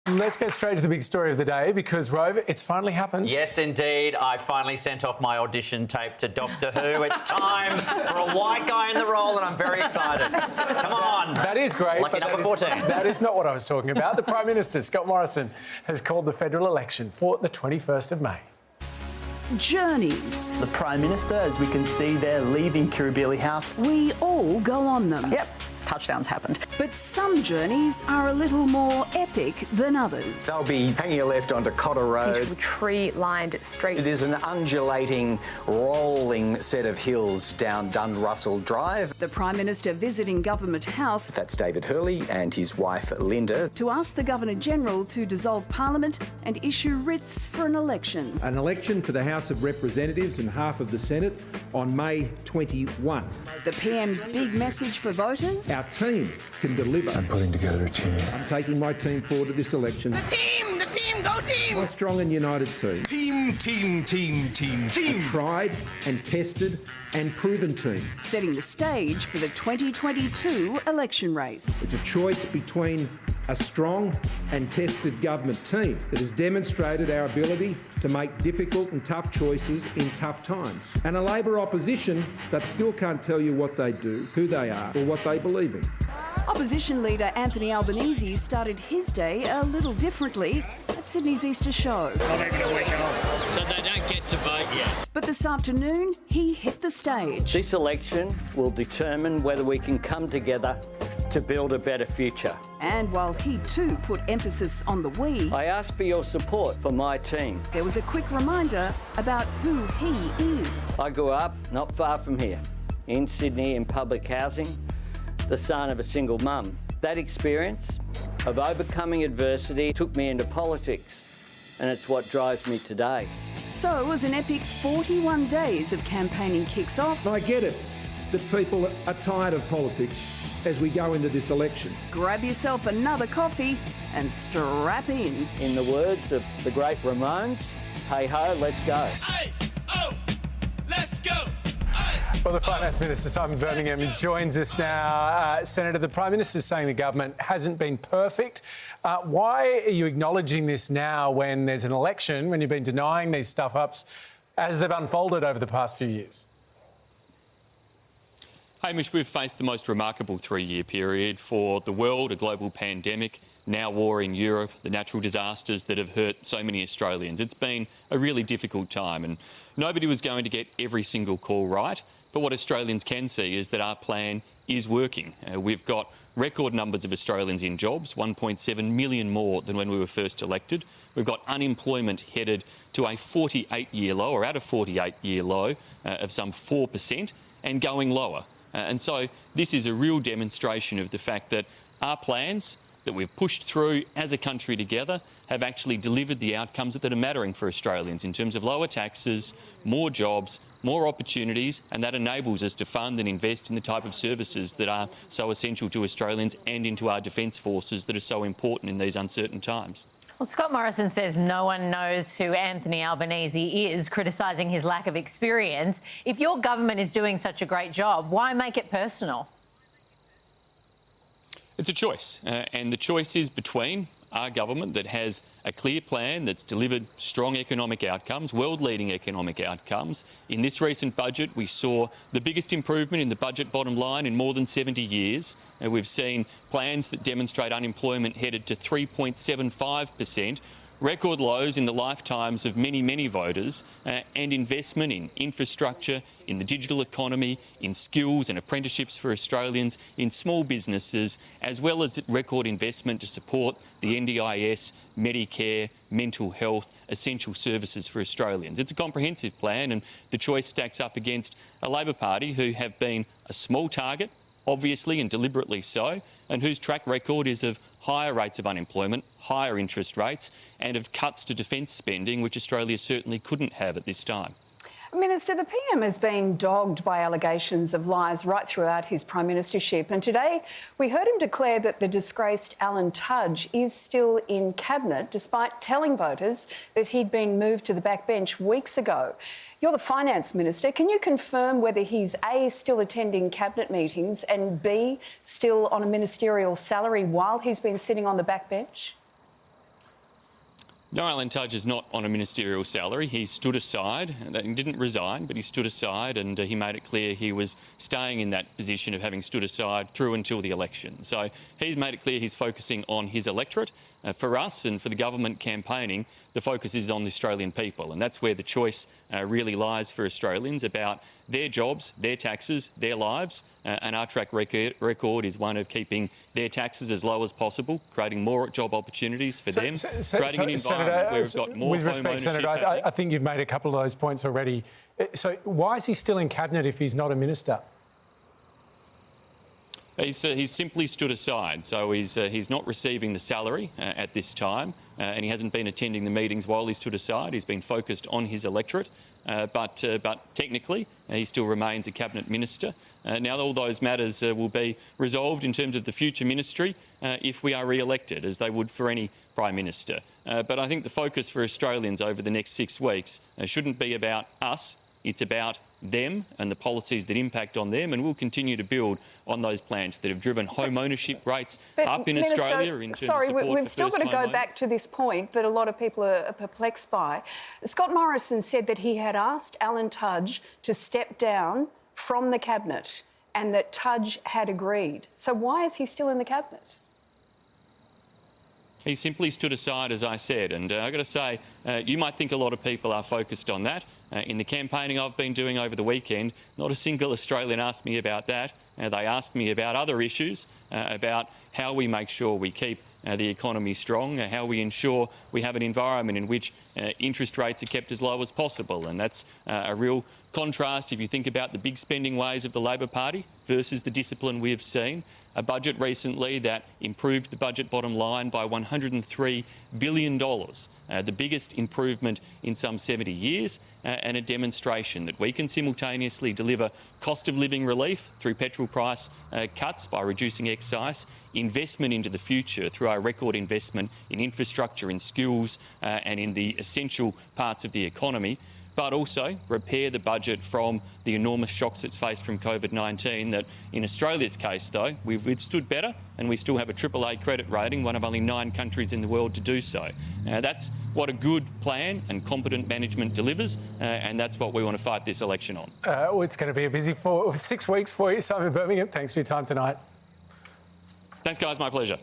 Let's get straight to the big story of the day because, Rove, it's finally happened. Yes, indeed. I finally sent off my audition tape to Doctor Who. It's time for a white guy in the role and I'm very excited. Come on. That is great. Lucky number 14. That is not what I was talking about. The Prime Minister, Scott Morrison, has called the federal election for the 21st of May. Journeys. The Prime Minister, as we can see there, leaving Kirribilli House. We all go on them. Yep, touchdowns happened. But some journeys are a little more epic than others. They'll be hanging a left onto Cotter Road. Tree-lined street. It is an undulating, rolling set of hills down Dun-Russell Drive. The Prime Minister visiting Government House. That's David Hurley and his wife Linda. To ask the Governor-General to dissolve Parliament and issue writs for an election. An election for the House of Representatives and half of the Senate on May 21. The PM's big message for voters. Our team can deliver. I'm putting together a team. I'm taking my team forward to this election. The team, go team! A strong and united team. Team. A tried and tested and proven team. Setting the stage for the 2022 election race. It's a choice between a strong and tested government team that has demonstrated our ability to make difficult and tough choices in tough times, and a Labor opposition that still can't tell you what they do, who they are, or what they believe in. Opposition leader Anthony Albanese started his day a little differently at Sydney's Easter show. Not even a week old, so they don't get to vote yet. But this afternoon, he hit the stage. This election will determine whether we can come together to build a better future. And while he too put emphasis on the we, I ask for your support for my team. there was a quick reminder about who he is. I grew up not far from here, in Sydney, in public housing, the son of a single mum. That experience of overcoming adversity took me into politics, and it's what drives me today. So as an epic 41 days of campaigning kicks off, I get it that people are tired of politics as we go into this election. grab yourself another coffee and strap in. In the words of the great Ramones, hey ho, let's go. Hey, oh, let's go! Well, the Finance Minister, Simon Birmingham, joins us now. Senator, the Prime Minister is saying the government hasn't been perfect. Why are you acknowledging this now when there's an election, when you've been denying these stuff-ups as they've unfolded over the past few years? Hamish, we've faced the most remarkable three-year period for the world, a global pandemic, now war in Europe, the natural disasters that have hurt so many Australians. It's been a really difficult time and nobody was going to get every single call right. But what Australians can see is that our plan is working. We've got record numbers of Australians in jobs, 1.7 million more than when we were first elected. We've got unemployment headed to a 48-year low, or at a 48-year low of some 4% and going lower. And so this is a real demonstration of the fact that our plans that we've pushed through as a country together have actually delivered the outcomes that are mattering for Australians in terms of lower taxes, more jobs, more opportunities, and that enables us to fund and invest in the type of services that are so essential to Australians and into our defence forces that are so important in these uncertain times. Well, Scott Morrison says no one knows who Anthony Albanese is, criticising his lack of experience. If your government is doing such a great job, why make it personal? It's a choice, and the choice is between our government that has a clear plan that's delivered strong economic outcomes, world-leading economic outcomes. In this recent budget, we saw the biggest improvement in the budget bottom line in more than 70 years. And we've seen plans that demonstrate unemployment headed to 3.75%, record lows in the lifetimes of many, many voters, and investment in infrastructure, in the digital economy, in skills and apprenticeships for Australians, in small businesses, as well as record investment to support the NDIS, Medicare, mental health, essential services for Australians. It's a comprehensive plan, and the choice stacks up against a Labor Party who have been a small target, obviously and deliberately so, and whose track record is of higher rates of unemployment, higher interest rates, and of cuts to defence spending, which Australia certainly couldn't have at this time. Minister, the PM has been dogged by allegations of lies right throughout his prime ministership, and today we heard him declare that the disgraced Alan Tudge is still in cabinet, despite telling voters that he'd been moved to the backbench weeks ago. You're the Finance Minister. Can you confirm whether he's A, still attending cabinet meetings, and B, still on a ministerial salary while he's been sitting on the backbench? No, Alan Tudge is not on a ministerial salary. He stood aside. He didn't resign, but he stood aside, and he made it clear he was staying in that position of having stood aside through until the election. So he's made it clear he's focusing on his electorate. For us and for the government campaigning, the focus is on the Australian people, and that's where the choice really lies for Australians about their jobs, their taxes, their lives, and our track record is one of keeping their taxes as low as possible, creating more job opportunities for them, creating an environment where we've got more with home respect, ownership. Senator, I think you've made a couple of those points already. So why is he still in Cabinet if he's not a minister? He's simply stood aside, so he's not receiving the salary at this time, and he hasn't been attending the meetings while he stood aside. He's been focused on his electorate, but technically he still remains a cabinet minister. Now all those matters will be resolved in terms of the future ministry if we are re-elected, as they would for any Prime Minister. But I think the focus for Australians over the next 6 weeks shouldn't be about us. It's about them and the policies that impact on them, and we'll continue to build on those plans that have driven home ownership rates up in Minister, Australia in terms of support we've still got to go back to this point that a lot of people are perplexed by. Scott Morrison said that he had asked Alan Tudge to step down from the Cabinet and that Tudge had agreed. So why is he still in the Cabinet? He simply stood aside, as I said, and I've got to say, you might think a lot of people are focused on that. In the campaigning I've been doing over the weekend, not a single Australian asked me about that. They asked me about other issues, about how we make sure we keep the economy strong, how we ensure we have an environment in which interest rates are kept as low as possible. And that's a real contrast if you think about the big spending ways of the Labor Party versus the discipline we have seen. A budget recently that improved the budget bottom line by $103 billion, the biggest improvement in some 70 years, and a demonstration that we can simultaneously deliver cost of living relief through petrol price cuts by reducing excise, investment into the future through our record investment in infrastructure, in skills and in the essential parts of the economy, but also repair the budget from the enormous shocks it's faced from COVID-19 that, in Australia's case, though, we've withstood better and we still have a AAA credit rating, one of only 9 countries in the world to do so. That's what a good plan and competent management delivers, and that's what we want to fight this election on. Well, it's going to be a busy 6 weeks for you, Simon Birmingham. Thanks for your time tonight. Thanks, guys. My pleasure.